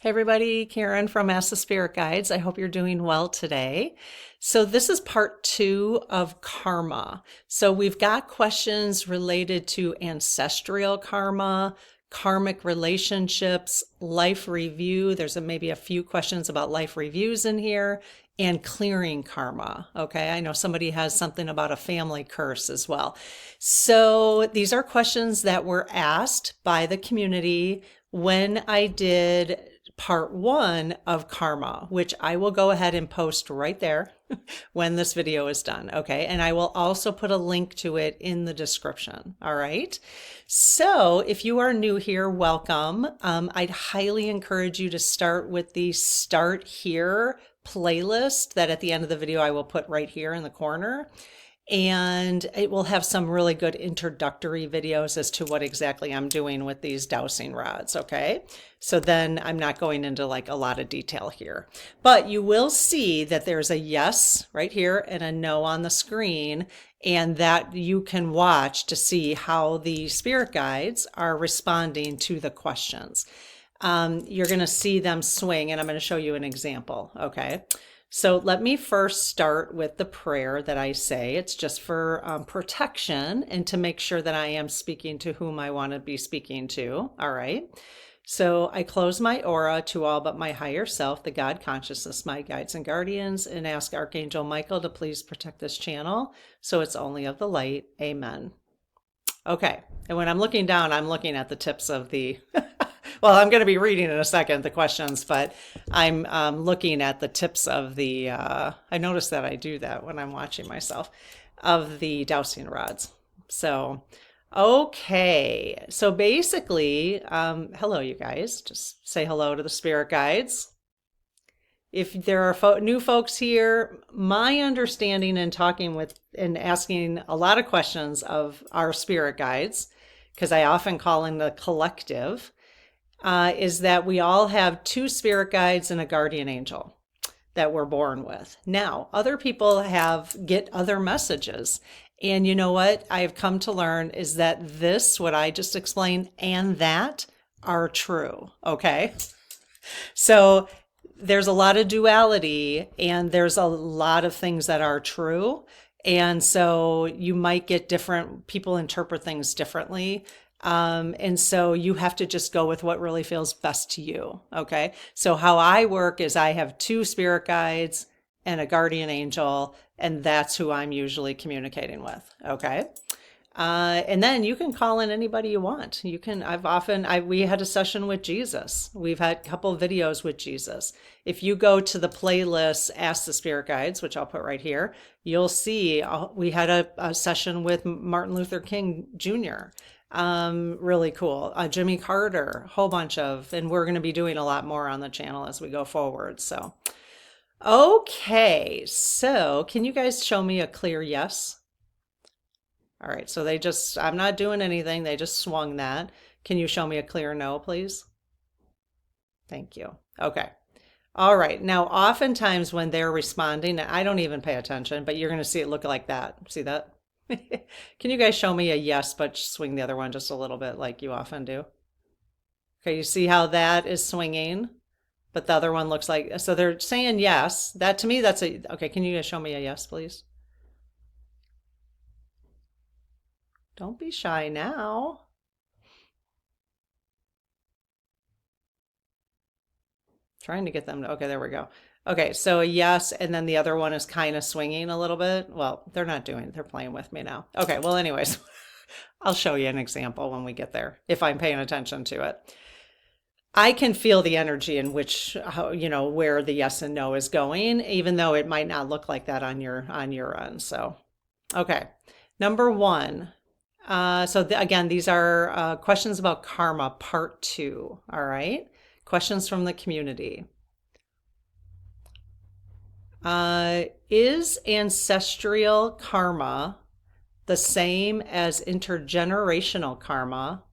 Hey everybody, Karen from Ask the Spirit Guides. I hope you're doing well today. So this is part 2 of karma. So we've got questions related to ancestral karma, karmic relationships, life review. There's maybe a few questions about life reviews in here, and clearing karma. Okay, I know somebody has something about a family curse as well. So these are questions that were asked by the community when I did part 1 of karma, which I will go ahead and post right there when this video is done. Okay. And I will also put a link to it in the description. All right. So if you are new here, welcome. I'd highly encourage you to start with the Start Here playlist that at the end of the video I will put right here in the corner. And it will have some really good introductory videos as to what exactly I'm doing with these dowsing rods. Okay. So then I'm not going into like a lot of detail here, but you will see that there's a yes right here and a no on the screen, and that you can watch to see how the spirit guides are responding to the questions. You're going to see them swing, and I'm going to show you an example. Okay. So let me first start with the prayer that I say. It's just for protection and to make sure that I am speaking to whom I want to be speaking to. All right. So I close my aura to all but my higher self, the God consciousness, my guides and guardians, and ask Archangel Michael to please protect this channel so it's only of the light. Amen. Okay. And when I'm looking down, I'm looking at the tips of the well, I'm going to be reading in a second the questions, but I'm looking at the tips of the, I notice that I do that when I'm watching myself, of the dowsing rods. So, okay. So basically, hello, you guys. Just say hello to the spirit guides. If there are new folks here, my understanding in talking with and asking a lot of questions of our spirit guides, because I often call in the collective, is that we all have 2 spirit guides and a guardian angel that we're born with. Now, other people get other messages. And you know what I've come to learn is that what I just explained, and that are true. Okay. So there's a lot of duality, and there's a lot of things that are true. And so you might get different people interpret things differently. And so you have to just go with what really feels best to you. Okay. So how I work is I have 2 spirit guides and a guardian angel, and that's who I'm usually communicating with. Okay. And then you can call in anybody you want. We had a session with Jesus. We've had a couple of videos with Jesus. If you go to the playlist, Ask the Spirit Guides, which I'll put right here, you'll see we had a session with Martin Luther King Jr., really cool. Jimmy Carter, whole bunch and we're going to be doing a lot more on the channel as we go forward. So, okay. So can you guys show me a clear yes? All right. So I'm not doing anything. They just swung that. Can you show me a clear no, please? Thank you. Okay. All right. Now, oftentimes when they're responding, I don't even pay attention, but you're going to see it look like that. See that? Can you guys show me a yes, but swing the other one just a little bit like you often do? Okay, you see how that is swinging, but the other one looks like, so they're saying yes. That to me, okay, can you guys show me a yes, please? Don't be shy now. Trying to get them to, okay, there we go. Okay, so a yes, and then the other one is kind of swinging a little bit. Well, they're not doing it. They're playing with me now. Okay, well, anyways, I'll show you an example when we get there, if I'm paying attention to it. I can feel the energy in which, where the yes and no is going, even though it might not look like that on your end. So, okay, number 1. Again, these are questions about karma, part 2. All right, questions from the community. Is ancestral karma the same as intergenerational karma?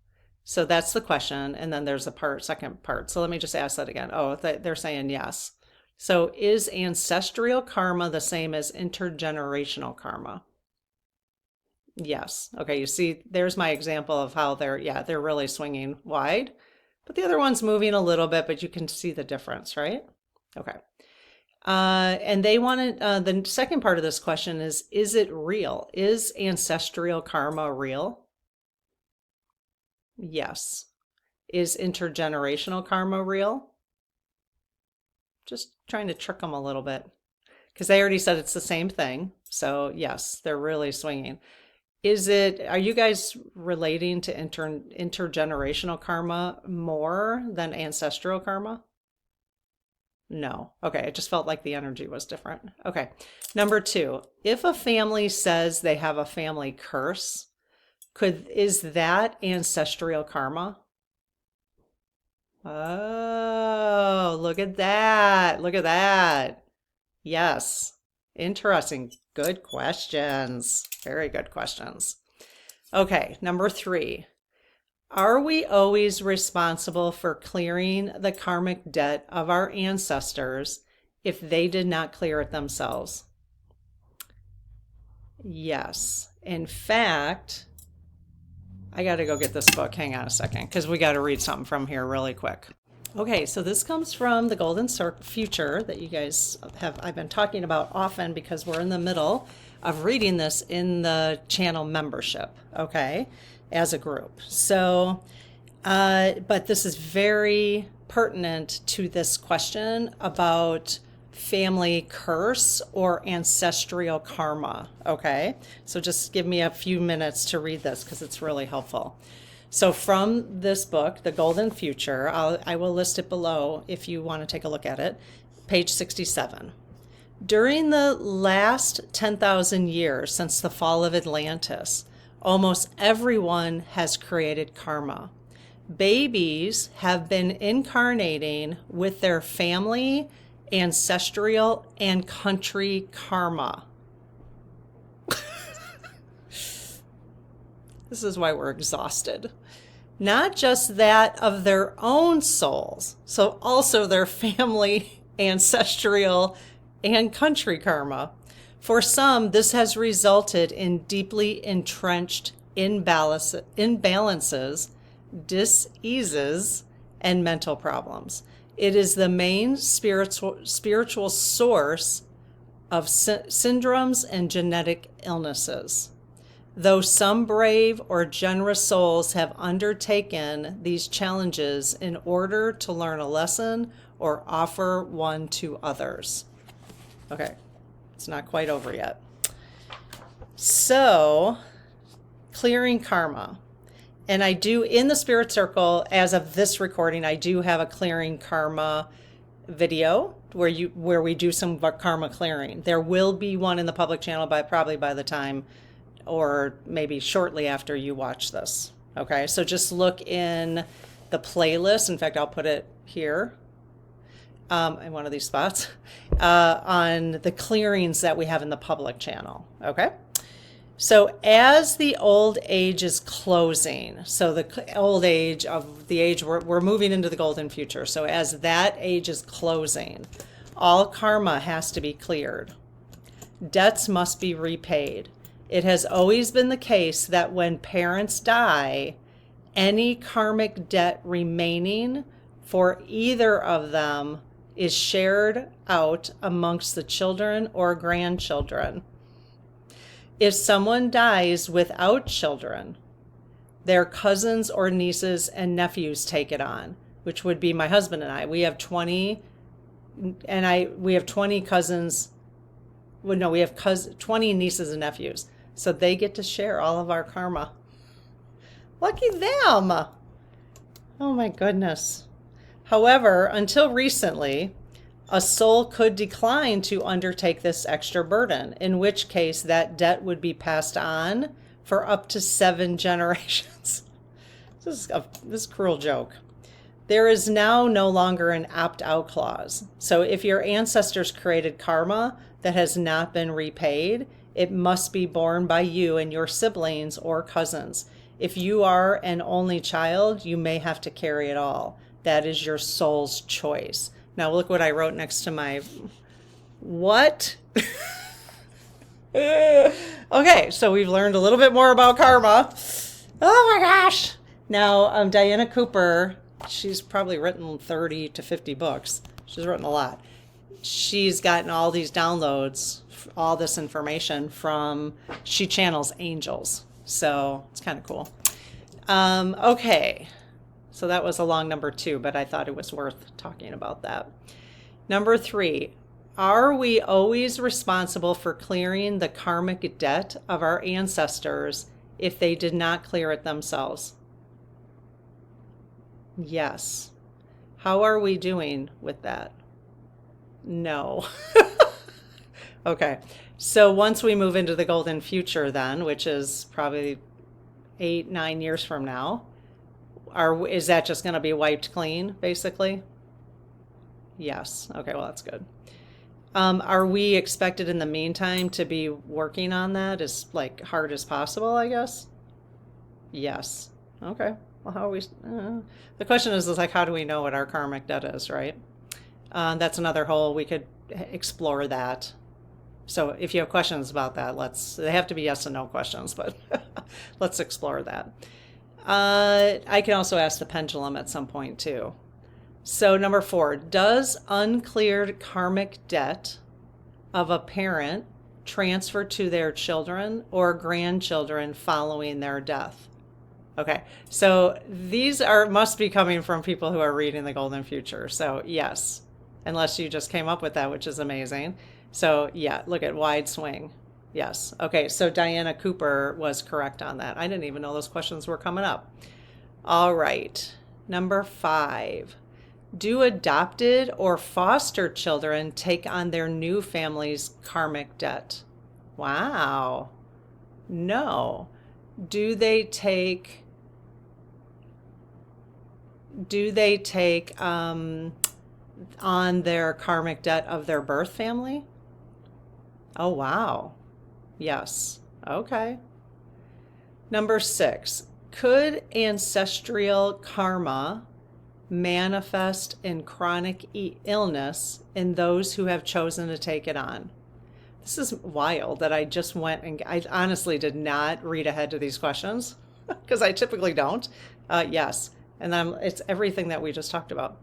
So that's the question. And then there's a second part. So let me just ask that again. Oh, they're saying yes. So is ancestral karma the same as intergenerational karma? Yes. Okay. You see, there's my example of how they're really swinging wide. But the other one's moving a little bit, but you can see the difference, right? Okay. And they wanted, the second part of this question is it real? Is ancestral karma real? Yes. Is intergenerational karma real? Just trying to trick them a little bit because they already said it's the same thing. So yes, they're really swinging. Are you guys relating to intergenerational karma more than ancestral karma? No. Okay, it just felt like the energy was different. Okay. Number 2, if a family says they have a family curse, is that ancestral karma? Oh, look at that. Look at that. Yes. Interesting. Good questions. Very good questions. Okay, number 3. Are we always responsible for clearing the karmic debt of our ancestors if they did not clear it themselves? Yes. In fact, I got to go get this book. Hang on a second, because we got to read something from here really quick. Okay, so this comes from the Golden Future that you guys I've been talking about often because we're in the middle of reading this in the channel membership, okay, as a group. So, but this is very pertinent to this question about family curse or ancestral karma, okay? So just give me a few minutes to read this because it's really helpful. So from this book, The Golden Future, I will list it below if you want to take a look at it, page 67. During the last 10,000 years since the fall of Atlantis, almost everyone has created karma. Babies have been incarnating with their family, ancestral, and country karma. This is why we're exhausted. Not just that of their own souls, so also their family, ancestral, and country karma. For some, this has resulted in deeply entrenched imbalances, dis-eases, and mental problems. It is the main spiritual source of syndromes and genetic illnesses. Though some brave or generous souls have undertaken these challenges in order to learn a lesson or offer one to others. Okay, it's not quite over yet. So, clearing karma. And I do, in the Spirit Circle, as of this recording, I do have a clearing karma video where we do some karma clearing. There will be one in the public channel probably by the time, or maybe shortly after you watch this. Okay, so just look in the playlist. In fact, I'll put it here in one of these spots on the clearings that we have in the public channel. Okay, so as the old age is closing, so the old age of the age we're moving into the golden future. So as that age is closing, all karma has to be cleared. Debts must be repaid. It has always been the case that when parents die, any karmic debt remaining for either of them is shared out amongst the children or grandchildren. If someone dies without children, their cousins or nieces and nephews take it on, which would be my husband and I. We have 20 cousins. Well, no, we have 20 nieces and nephews. So they get to share all of our karma. Lucky them. Oh my goodness. However, until recently, a soul could decline to undertake this extra burden, in which case that debt would be passed on for up to 7 generations. This is a cruel joke. There is now no longer an opt-out clause. So if your ancestors created karma that has not been repaid, it must be borne by you and your siblings or cousins. If you are an only child, you may have to carry it all. That is your soul's choice. Now look what I wrote next to my what? Okay, so we've learned a little bit more about karma. Oh my gosh. Now, Diana Cooper she's probably written 30 to 50 books. She's written a lot. She's gotten all these downloads, all this information from, she channels angels. So it's kind of cool. Okay. So that was a long number 2, but I thought it was worth talking about that. Number 3, are we always responsible for clearing the karmic debt of our ancestors if they did not clear it themselves? Yes. How are we doing with that? No. Okay. So once we move into the golden future then, which is probably 8-9 years from now, is that just going to be wiped clean, basically? Yes. Okay, well, that's good. Are we expected in the meantime to be working on that as like hard as possible, I guess? Yes. Okay. Well, how are we? The question is like, how do we know what our karmic debt is, right? That's another whole, we could explore that. So if you have questions about that, they have to be yes and no questions, but let's explore that. I can also ask the pendulum at some point too. So number 4, does uncleared karmic debt of a parent transfer to their children or grandchildren following their death? Okay, so these must be coming from people who are reading the golden future. So yes, unless you just came up with that, which is amazing. So yeah, look at wide swing. Yes. Okay, so Diana Cooper was correct on that. I didn't even know those questions were coming up. All right, number 5. Do adopted or foster children take on their new family's karmic debt? Wow. No. Do they take on their karmic debt of their birth family? Oh, wow. Yes. Okay. Number 6. Could ancestral karma manifest in chronic illness in those who have chosen to take it on? This is wild that I just went and I honestly did not read ahead to these questions because I typically don't. Yes. And then it's everything that we just talked about.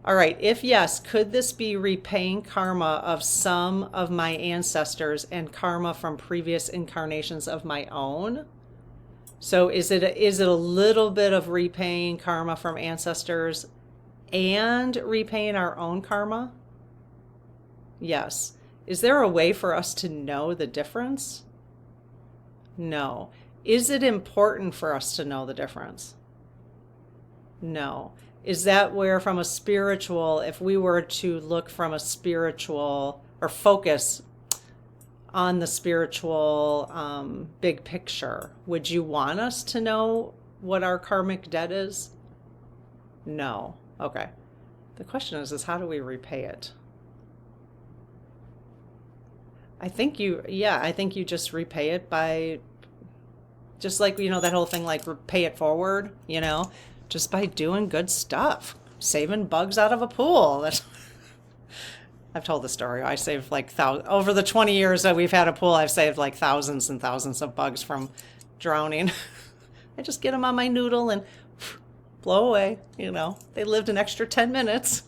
All right. If yes, could this be repaying karma of some of my ancestors and karma from previous incarnations of my own? So is it a little bit of repaying karma from ancestors and repaying our own karma? Yes. Is there a way for us to know the difference? No. Is it important for us to know the difference? No. Is that where from a spiritual, if we were to look from a spiritual or focus on the spiritual big picture, would you want us to know what our karmic debt is? No. Okay. The question is how do we repay it? I think you just repay it by, just like, that whole thing, like pay it forward, just by doing good stuff, saving bugs out of a pool. I've told the story. I saved like over the 20 years that we've had a pool, I've saved like thousands and thousands of bugs from drowning. I just get them on my noodle and blow away. They lived an extra 10 minutes.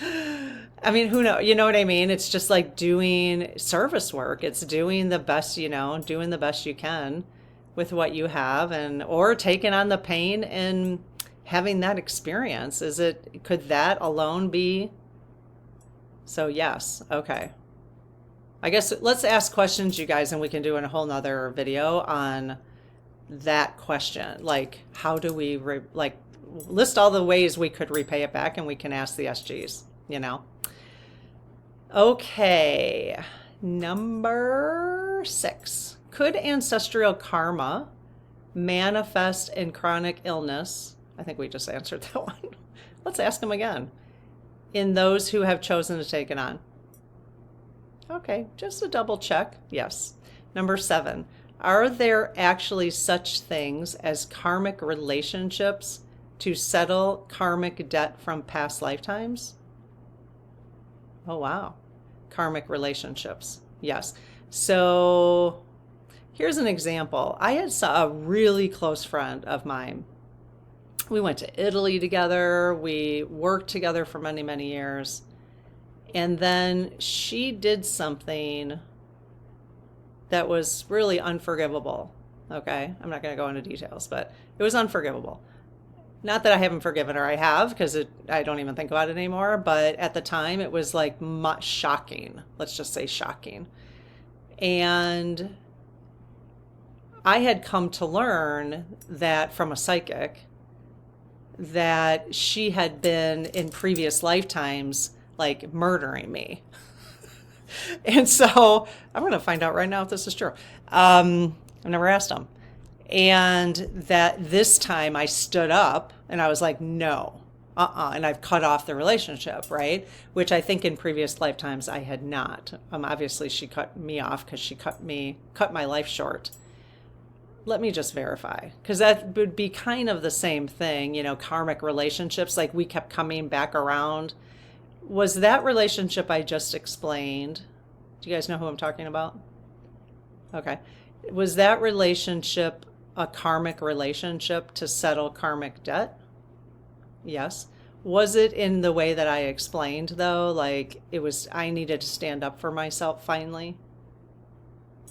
I mean, who knows? You know what I mean? It's just like doing service work. It's doing the best, doing the best you can with what you have, or taking on the pain and having that experience. Could that alone be? So yes. Okay. I guess let's ask questions, you guys, and we can do a whole nother video on that question. Like, how do we list all the ways we could repay it back, and we can ask the SGs, Okay. Number 6. Could ancestral karma manifest in chronic illness? I think we just answered that one. Let's ask them again. In those who have chosen to take it on. Okay, just a double check. Yes. Number 7. Are there actually such things as karmic relationships to settle karmic debt from past lifetimes? Oh, wow. Karmic relationships. Yes. So here's an example. I had a really close friend of mine. We went to Italy together. We worked together for many, many years. And then she did something that was really unforgivable. Okay, I'm not going to go into details, but it was unforgivable. Not that I haven't forgiven her, I have, because I don't even think about it anymore. But at the time, it was like shocking. Let's just say shocking. And I had come to learn that from a psychic that she had been in previous lifetimes like murdering me. And so I'm going to find out right now if this is true. I've never asked him. And that this time I stood up and I was like, no, and I've cut off the relationship, right? Which I think in previous lifetimes I had not. Obviously she cut me off because she cut my life short. Let me just verify, because that would be kind of the same thing, you know, karmic relationships, like we kept coming back around. Was that relationship I just explained? Do you guys know who I'm talking about? Okay. Was that relationship a karmic relationship to settle karmic debt? Yes. Was it in the way that I explained, though? Like it was, I needed to stand up for myself finally?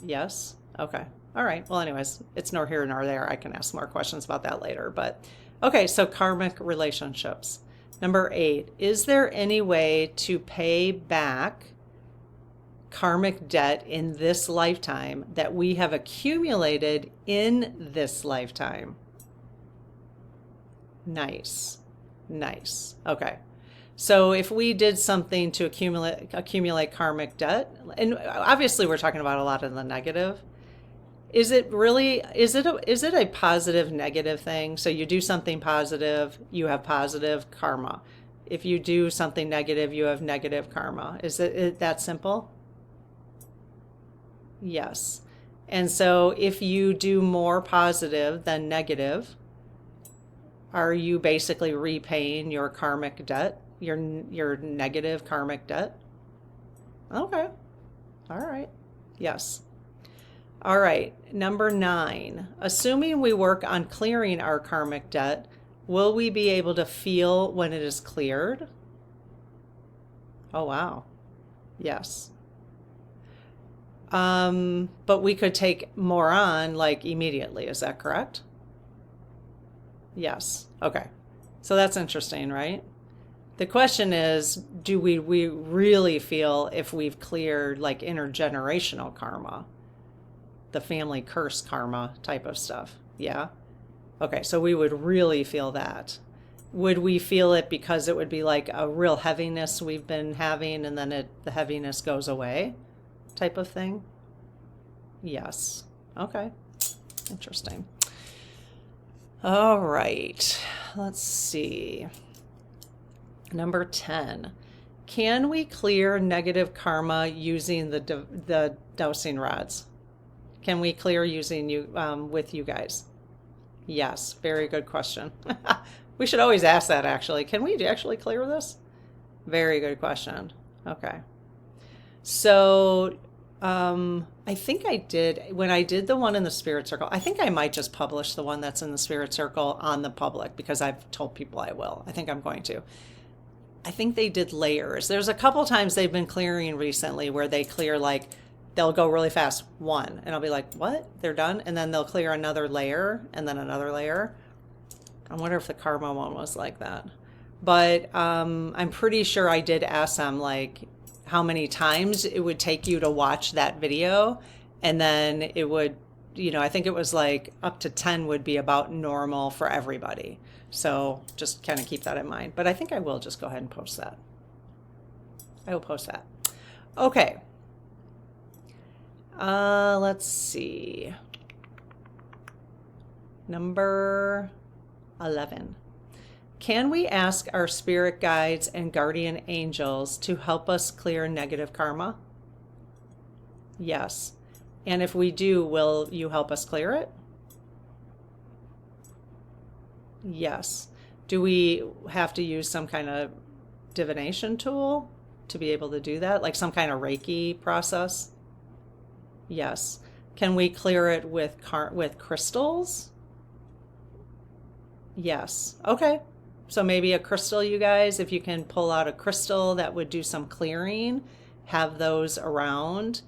Yes. Okay. All right. Well, anyways, it's nor here nor there. I can ask more questions about that later. But okay, so karmic relationships. Number 8, is there any way to pay back karmic debt in this lifetime that we have accumulated in this lifetime? Nice. Nice. Okay. So if we did something to accumulate karmic debt, and obviously we're talking about a lot of the negative, is it a positive negative thing? So you do something positive, you have positive karma. If you do something negative, you have negative karma. Is it that simple? Yes. And so if you do more positive than negative, are you basically repaying your karmic debt, your negative karmic debt? Okay. All right. Yes. All right, number 9, assuming we work on clearing our karmic debt, will we be able to feel when it is cleared? Oh, wow. Yes. But we could take more on like immediately. Is that correct? Yes. Okay. So that's interesting, right? The question is, do we really feel if we've cleared like intergenerational karma? The family curse karma type of stuff. Yeah. Okay. So we would really feel that. Would we feel it because it would be like a real heaviness we've been having and then the heaviness goes away type of thing? Yes. Okay. Interesting. All right. Let's see. Number 10. Can we clear negative karma using the dowsing rods? Can we clear using you with you guys? Yes, very good question. We should always ask that, actually. Can we actually clear this? Very good question. Okay. So I think I did, when I did the one in the Spirit Circle, I think I might just publish the one that's in the Spirit Circle on the public because I've told people I will. I think I'm going to. I think they did layers. There's a couple times they've been clearing recently where they clear like, they'll go really fast, one, and I'll be like, what? They're done? And then they'll clear another layer and then another layer. I wonder if the karma one was like that. But I'm pretty sure I did ask them like how many times it would take you to watch that video. And then it would, you know, I think it was like up to 10 would be about normal for everybody. So just kind of keep that in mind. But I think I will just go ahead and post that. I will post that. Okay. Let's see. Number 11. Can we ask our spirit guides and guardian angels to help us clear negative karma? Yes. And if we do, will you help us clear it? Yes. Do we have to use some kind of divination tool to be able to do that? Like some kind of Reiki process? Yes. Can we clear it with crystals? Yes. Okay. So maybe a crystal, you guys, if you can pull out a crystal that would do some clearing, have those around.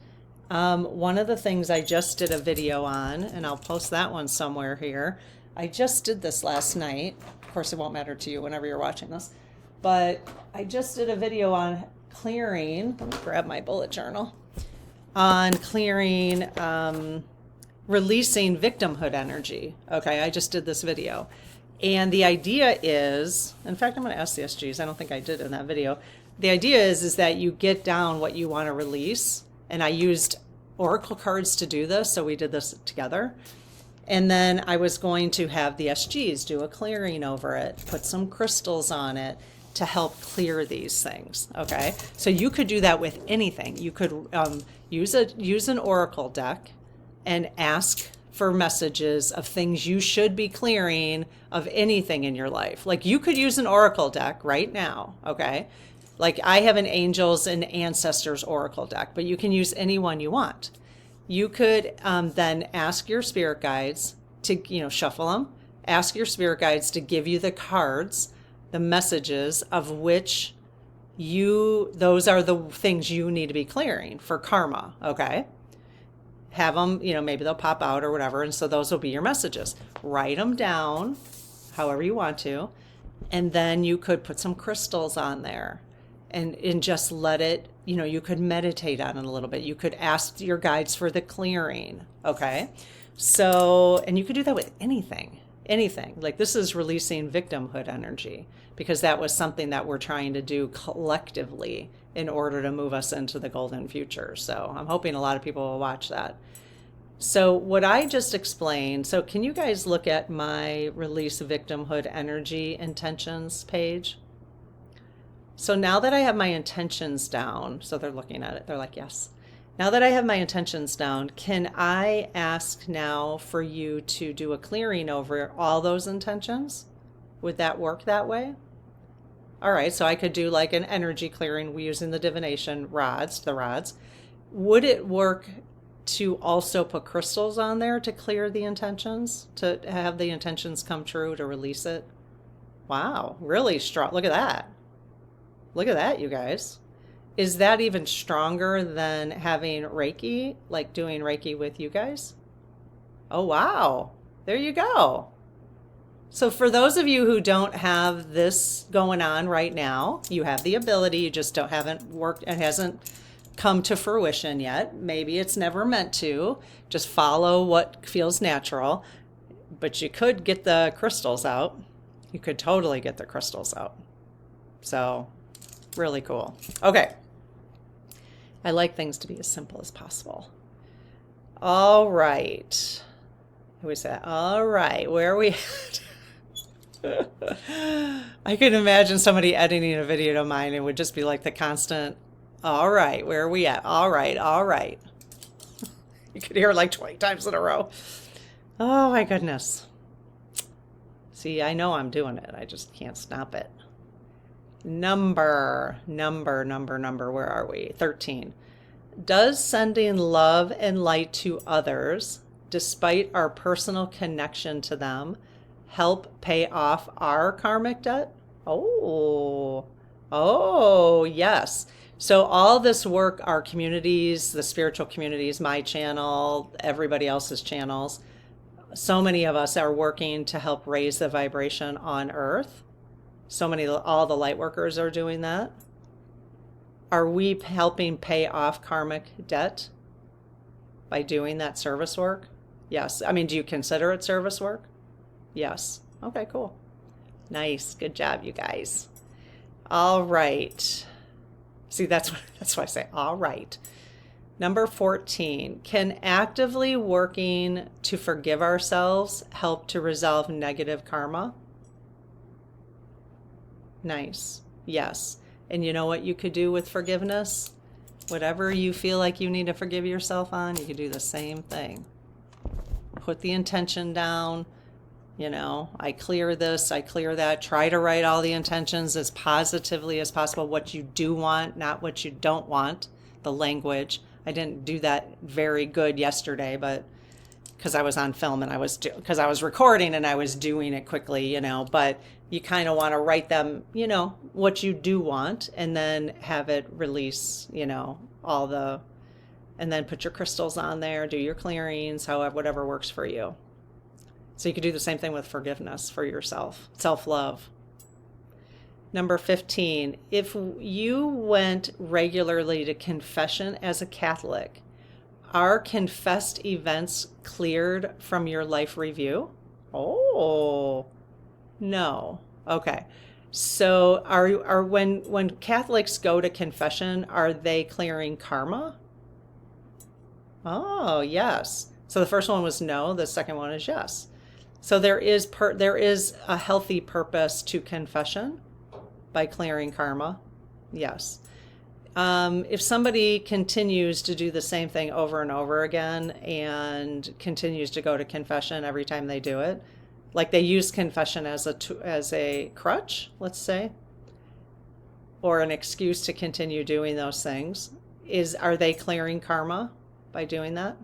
One of the things I just did a video on, and I'll post that one somewhere here. I just did this last night. Of course, it won't matter to you whenever you're watching this. But I just did a video on clearing. Let me grab my bullet journal. On clearing, releasing victimhood energy. Okay, I just did this video. And the idea is, in fact, I'm going to ask the SGs. I don't think I did in that video. The idea is that you get down what you want to release. And I used oracle cards to do this, so we did this together. And then I was going to have the SGs do a clearing over it, put some crystals on it to help clear these things, okay? So you could do that with anything. You could use an oracle deck and ask for messages of things you should be clearing of anything in your life. Like you could use an oracle deck right now, okay? Like I have an Angels and Ancestors oracle deck, but you can use any one you want. You could then ask your spirit guides to, shuffle them, ask your spirit guides to give you the cards, the messages of which those are the things you need to be clearing for karma, okay? Have them, maybe they'll pop out or whatever, and so those will be your messages. Write them down however you want to, and then you could put some crystals on there and just let it, you could meditate on it a little bit. You could ask your guides for the clearing, okay? So, and you could do that with anything. Like this is releasing victimhood energy because that was something that we're trying to do collectively in order to move us into the golden future. So I'm hoping a lot of people will watch that. So what I just explained, so can you guys look at my release victimhood energy intentions page? So now that I have my intentions down, so they're looking at it, they're like, yes. Now that I have my intentions down, can I ask now for you to do a clearing over all those intentions? Would that work that way? All right, so I could do like an energy clearing using the divination rods, the rods. Would it work to also put crystals on there to clear the intentions, to have the intentions come true, to release it? Wow, really strong. Look at that. Look at that, you guys. Is that even stronger than having Reiki, like doing Reiki with you guys? Oh, wow. There you go. So for those of you who don't have this going on right now, you have the ability, you just haven't worked, it hasn't come to fruition yet. Maybe it's never meant to. Just follow what feels natural. But you could get the crystals out. You could totally get the crystals out. So really cool. Okay. I like things to be as simple as possible. All right. Who is that? All right. Where are we at? I can imagine somebody editing a video to mine. It would just be like the constant, all right, where are we at? All right, all right. You could hear it like 20 times in a row. Oh my goodness. See, I know I'm doing it. I just can't stop it. Number, where are we? 13. Does sending love and light to others, despite our personal connection to them, help pay off our karmic debt? Oh, yes. So all this work, our communities, the spiritual communities, my channel, everybody else's channels, so many of us are working to help raise the vibration on Earth. All the light workers are doing that. Are we helping pay off karmic debt by doing that service work? Yes. I mean, do you consider it service work? Yes. Okay, cool. Nice. Good job, you guys. All right. See, that's why I say all right. Number 14, can actively working to forgive ourselves help to resolve negative karma? Nice. Yes. And you know what you could do with forgiveness? Whatever you feel like you need to forgive yourself on, you could do the same thing. Put the intention down. I clear this, I clear that. Try to write all the intentions as positively as possible, what you do want, not what you don't want, the language. I didn't do that very good yesterday, but because I was on film and because I was recording and I was doing it quickly, but you kind of want to write them, what you do want, and then have it release, and then put your crystals on there, do your clearings, however, whatever works for you. So you could do the same thing with forgiveness for yourself, self-love. Number 15, if you went regularly to confession as a Catholic, are confessed events cleared from your life review? Oh, no. Okay. So when Catholics go to confession, are they clearing karma? Oh, yes. So the first one was no, the second one is yes. So there is a healthy purpose to confession by clearing karma. Yes. If somebody continues to do the same thing over and over again and continues to go to confession every time they do it, like they use confession as a crutch, let's say, or an excuse to continue doing those things, are they clearing karma by doing that?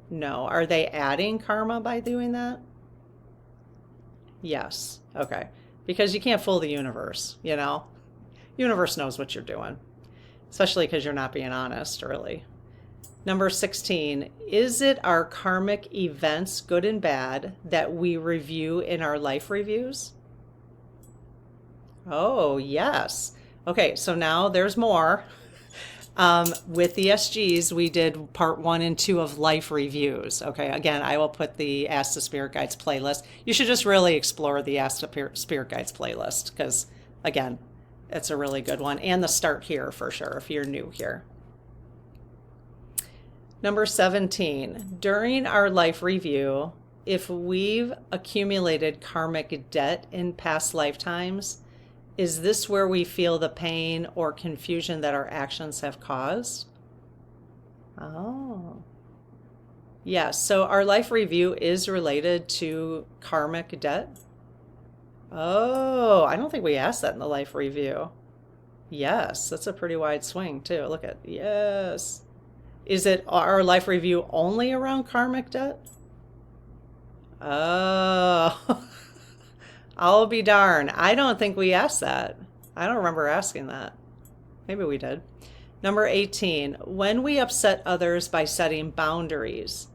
No. Are they adding karma by doing that? Yes. Okay. Because you can't fool the universe, Universe knows what you're doing, especially because you're not being honest, really. Number 16, is it our karmic events, good and bad, that we review in our life reviews? Oh, yes. Okay, so now there's more. With the SGs, we did part 1 and 2 of life reviews. Okay, again, I will put the Ask the Spirit Guides playlist. You should just really explore the Ask the Spirit Guides playlist because, again, it's a really good one. And the Start Here for sure if you're new here. Number 17, during our life review, if we've accumulated karmic debt in past lifetimes, is this where we feel the pain or confusion that our actions have caused? Oh. Yes, so our life review is related to karmic debt. Oh, I don't think we asked that in the life review. Yes, that's a pretty wide swing too. Look at, yes. Is it our life review only around karmic debt? Oh. I'll be darned. I don't think we asked that. I don't remember asking that. Maybe we did. Number 18, when we upset others by setting boundaries,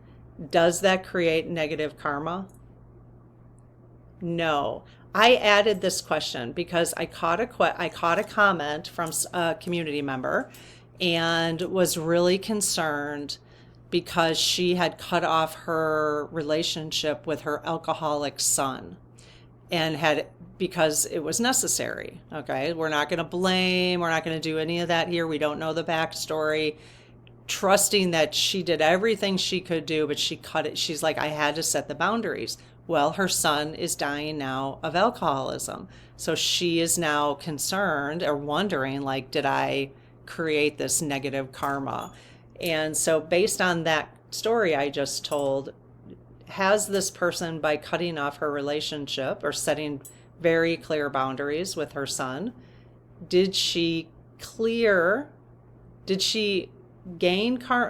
does that create negative karma? No. I added this question because I caught a comment from a community member and was really concerned because she had cut off her relationship with her alcoholic son. And because it was necessary. Okay, we're not going to blame, we're not going to do any of that here. We don't know the backstory. Trusting that she did everything she could do, but she cut it. She's like, I had to set the boundaries. Well, her son is dying now of alcoholism. So she is now concerned or wondering, like, did I create this negative karma? And so based on that story I just told, has this person, by cutting off her relationship or setting very clear boundaries with her son, did she gain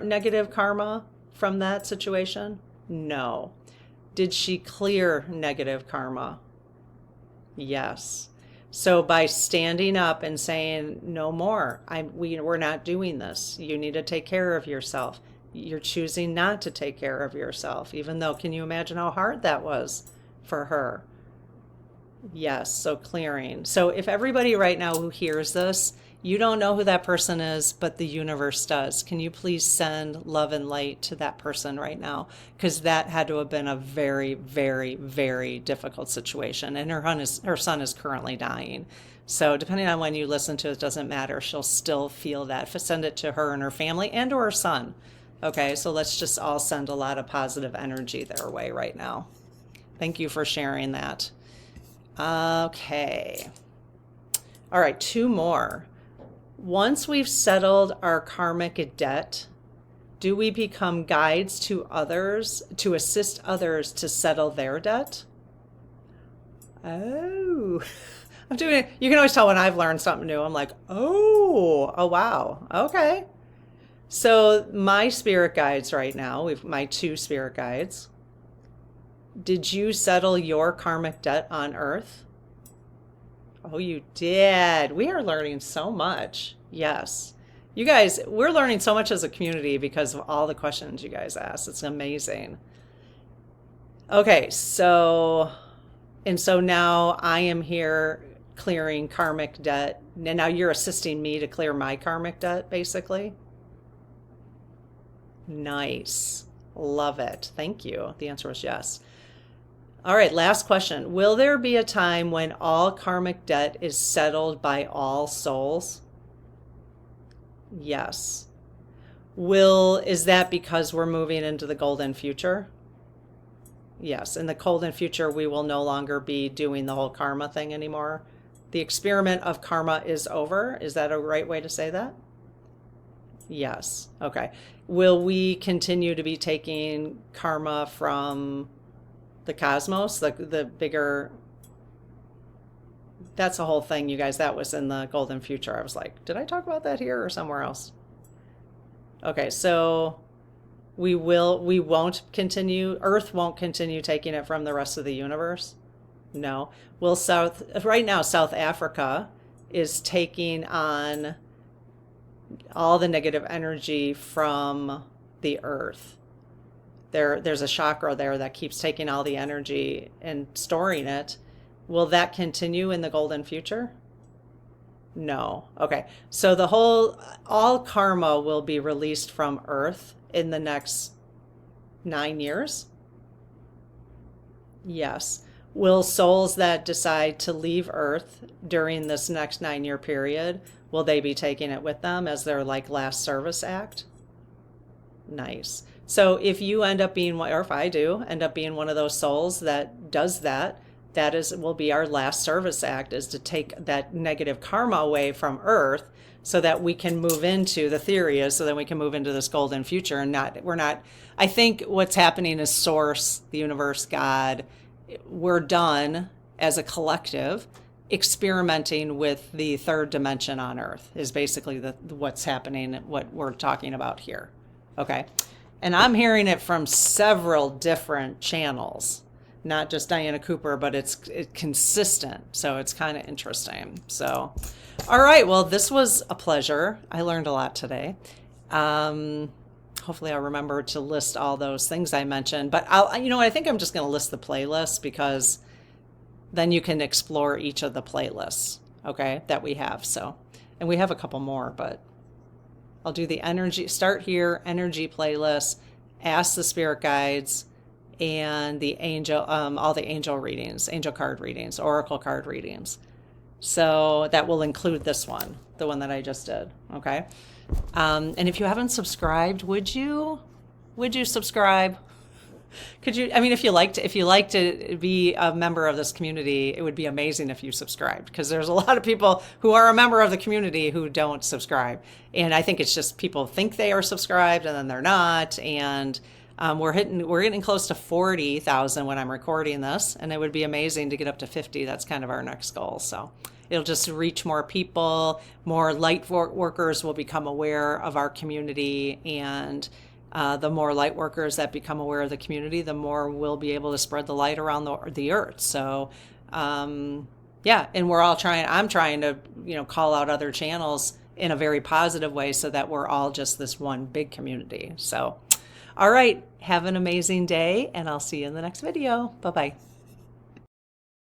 negative karma from that situation? No. Did she clear negative karma? Yes. So by standing up and saying, no more, we're not doing this. You need to take care of yourself. You're choosing not to take care of yourself, even though, can you imagine how hard that was for her? Yes, so clearing. So if everybody right now who hears this, you don't know who that person is, but the universe does. Can you please send love and light to that person right now? Because that had to have been a very, very, very difficult situation. And her son is currently dying. So depending on when you listen to it, doesn't matter. She'll still feel that. Send it to her and her family and to her son. Okay, so let's just all send a lot of positive energy their way right now. Thank you for sharing that. Okay. All right, 2 more. Once we've settled our karmic debt, do we become guides to others, to assist others to settle their debt? Oh, I'm doing it. You can always tell when I've learned something new. I'm like, oh, wow. Okay. So my spirit guides right now, my 2 spirit guides, Did you settle your karmic debt on Earth? Oh, you did. We are learning so much. Yes. You guys, we're learning so much as a community because of all the questions you guys ask. It's amazing. Okay, and so now I am here clearing karmic debt. And now you're assisting me to clear my karmic debt, basically. Nice. Love it. Thank you. The answer was yes. All right, last question. Will there be a time when all karmic debt is settled by all souls? Yes. Is that because we're moving into the golden future? Yes. In the golden future, we will no longer be doing the whole karma thing anymore. The experiment of karma is over. Is that a right way to say that? Yes. Okay. Will we continue to be taking karma from the cosmos, the bigger? That's the whole thing, you guys. That was in the golden future. I was like, did I talk about that here or somewhere else? Okay, so we won't continue, Earth won't continue taking it from the rest of the universe? No. Right now, South Africa is taking on all the negative energy from the Earth. There's a chakra there that keeps taking all the energy and storing it. Will that continue in the golden future? No. Okay. So all karma will be released from Earth in the next 9 years? Yes. Will souls that decide to leave Earth during this next 9-year period, will they be taking it with them as their last service act? Nice. So if you end up being, or if I do end up being one of those souls that does that, will be our last service act, is to take that negative karma away from Earth so that we can move into, the theory is, so that we can move into this golden future and I think what's happening is Source, the universe, God, we're done as a collective experimenting with the third dimension on Earth is basically what's happening, what we're talking about here. Okay. And I'm hearing it from several different channels. Not just Diana Cooper, but it's consistent. So it's kind of interesting. So, all right. Well, this was a pleasure. I learned a lot today. Hopefully I'll remember to list all those things I mentioned. But I think I'm just going to list the playlist because then you can explore each of the playlists, okay, that we have. So, and we have a couple more, but I'll do the energy, start here, energy playlist, ask the spirit guides, and the angel, all the angel readings, angel card readings, oracle card readings. So that will include this one, the one that I just did. Okay. And if you haven't subscribed, would you subscribe? Could you, if you like to be a member of this community, it would be amazing if you subscribed, because there's a lot of people who are a member of the community who don't subscribe. And I think it's just people think they are subscribed and then they're not. And we're getting close to 40,000 when I'm recording this, and it would be amazing to get up to 50. That's kind of our next goal. So it'll just reach more people, more light workers will become aware of our community, and the more light workers that become aware of the community, the more we'll be able to spread the light around the earth. So yeah, and I'm trying to call out other channels in a very positive way so that we're all just this one big community. So all right, have an amazing day, and I'll see you in the next video. Bye-bye.